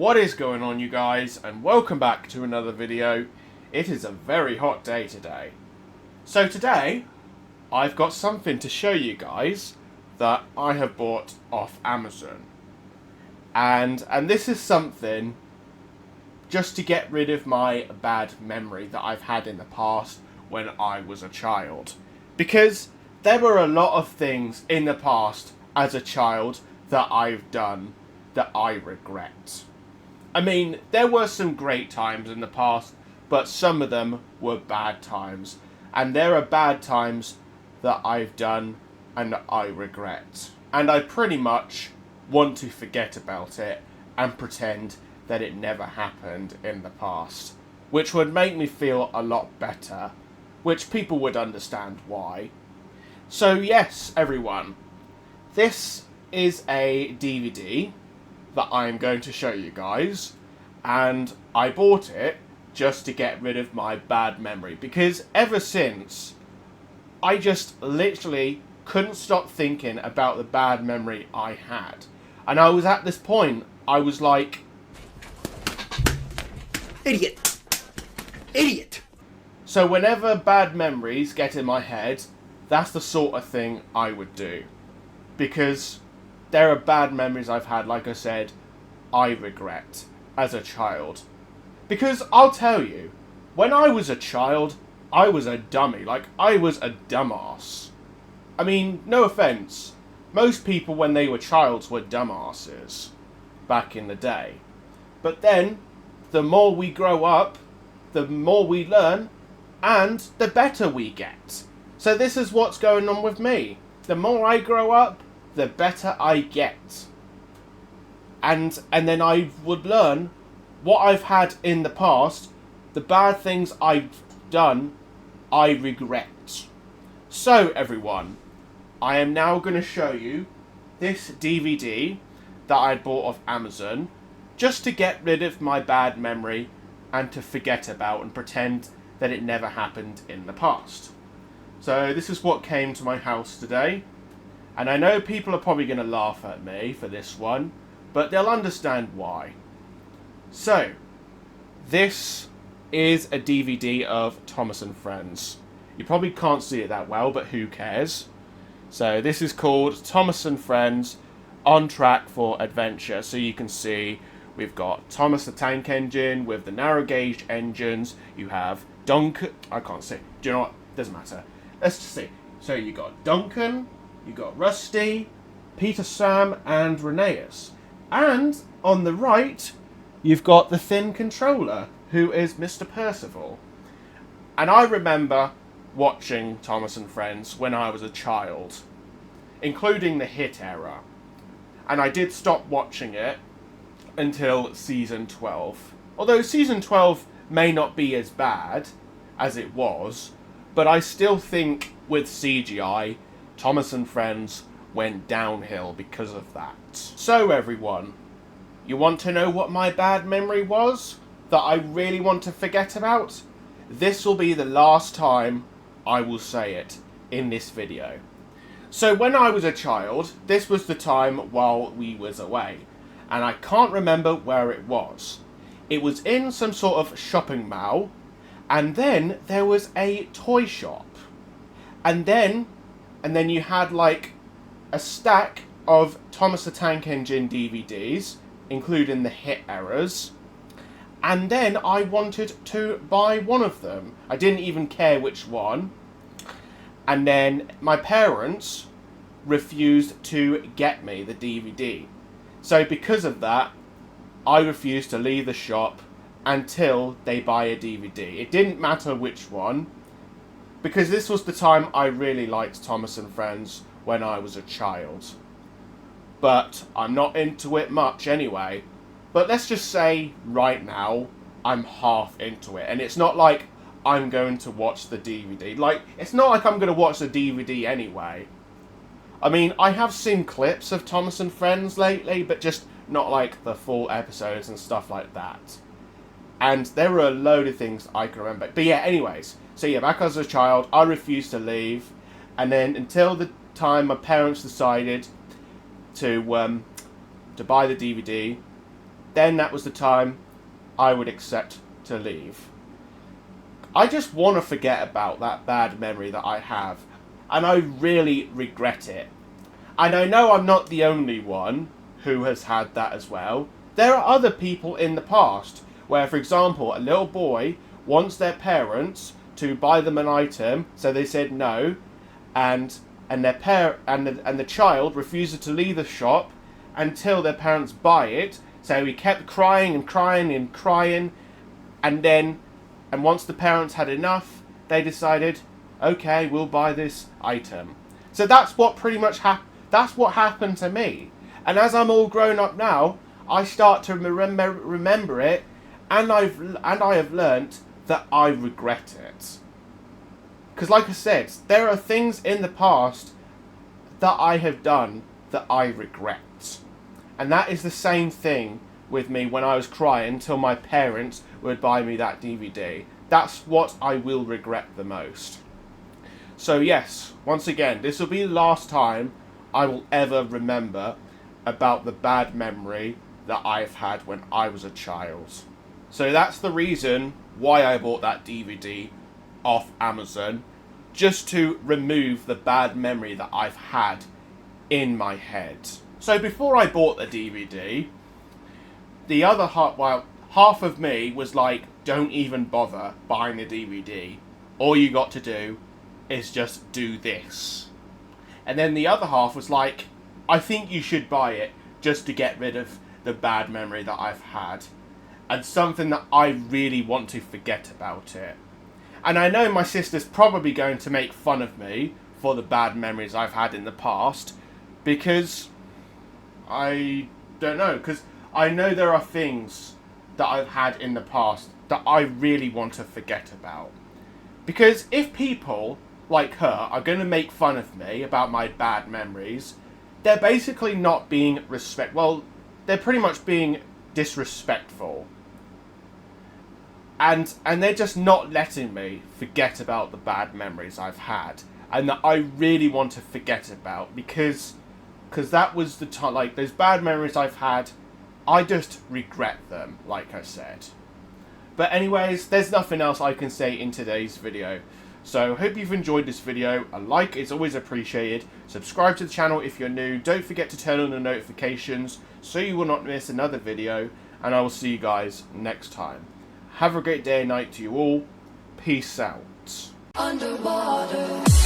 What is going on, you guys, and welcome back to another video. It is a very hot day today. So today, I've got something to show you guys that I have bought off Amazon. And this is something just to get rid of my bad memory that I've had in the past when I was a child. Because there were a lot of things in the past as a child that I've done that I regret. I mean, there were some great times in the past, but some of them were bad times. And there are bad times that I've done and I regret. And I pretty much want to forget about it and pretend that it never happened in the past. Which would make me feel a lot better. Which people would understand why. So yes, everyone. This is a DVD that I'm going to show you guys, and I bought it just to get rid of my bad memory, because ever since I just literally couldn't stop thinking about the bad memory I had, and I was at this point, I was like, Idiot! Idiot! So whenever bad memories get in my head, that's the sort of thing I would do, because there are bad memories I've had, like I said, I regret as a child. Because I'll tell you, when I was a child, I was a dummy. Like, I was a dumbass. I mean, no offence, most people when they were childs were dumbasses back in the day. But then, the more we grow up, the more we learn, and the better we get. So this is what's going on with me. The more I grow up, the better I get. And then I would learn what I've had in the past, the bad things I've done, I regret. So everyone, I am now going to show you this DVD that I bought off Amazon, just to get rid of my bad memory and to forget about and pretend that it never happened in the past. So this is what came to my house today. And I know people are probably going to laugh at me for this one, but they'll understand why. So, this is a DVD of Thomas and Friends. You probably can't see it that well, but who cares? So this is called Thomas and Friends On Track for Adventure. So you can see we've got Thomas the Tank Engine with the narrow gauge engines. You have Duncan. I can't see. Do you know what? Doesn't matter. Let's just see. So you got Duncan. You got Rusty, Peter Sam, and Rheneas. And on the right, you've got the thin controller, who is Mr. Percival. And I remember watching Thomas and Friends when I was a child, including the hit era. And I did stop watching it until season 12. Although season 12 may not be as bad as it was, but I still think with CGI, Thomas and Friends went downhill because of that. So everyone, you want to know what my bad memory was that I really want to forget about? This will be the last time I will say it in this video. So when I was a child, this was the time while we was away, and I can't remember where it was. It was in some sort of shopping mall, and then there was a toy shop, and then you had like a stack of Thomas the Tank Engine DVDs, including the hit eras. And then I wanted to buy one of them. I didn't even care which one. And then my parents refused to get me the DVD. So because of that, I refused to leave the shop until they buy a DVD. It didn't matter which one, because this was the time I really liked Thomas and Friends when I was a child. But I'm not into it much anyway. But let's just say right now, I'm half into it. And it's not like I'm going to watch the DVD. Like, it's not like I'm going to watch the DVD anyway. I mean, I have seen clips of Thomas and Friends lately, but just not like the full episodes and stuff like that. And there were a load of things I can remember. But yeah, anyways. So yeah, back as a child, I refused to leave. And then until the time my parents decided to buy the DVD, then that was the time I would accept to leave. I just want to forget about that bad memory that I have, and I really regret it. And I know I'm not the only one who has had that as well. There are other people in the past where, for example, a little boy wants their parents to buy them an item, so they said no, and the child refuses to leave the shop until their parents buy it. So he kept crying and crying and crying, and once the parents had enough, they decided, okay, we'll buy this item. So that's what pretty much that's what happened to me. And as I'm all grown up now, I start to remember it, and I have learnt that I regret it. Because like I said, there are things in the past that I have done that I regret. And that is the same thing with me when I was crying until my parents would buy me that DVD. That's what I will regret the most. So yes, once again, this will be the last time I will ever remember about the bad memory that I've had when I was a child. So that's the reason why I bought that DVD off Amazon, just to remove the bad memory that I've had in my head. So before I bought the DVD, the other half of me was like, don't even bother buying the DVD. All you got to do is just do this. And then the other half was like, I think you should buy it just to get rid of the bad memory that I've had, and something that I really want to forget about it. And I know my sister's probably going to make fun of me for the bad memories I've had in the past, because I don't know, because I know there are things that I've had in the past that I really want to forget about. Because if people like her are going to make fun of me about my bad memories, they're basically not being well, they're pretty much being disrespectful. And they're just not letting me forget about the bad memories I've had, and that I really want to forget about, because that was the time, like, those bad memories I've had, I just regret them, like I said. But anyways, there's nothing else I can say in today's video. So, hope you've enjoyed this video. A like is always appreciated. Subscribe to the channel if you're new. Don't forget to turn on the notifications so you will not miss another video. And I will see you guys next time. Have a great day and night to you all. Peace out. Underwater.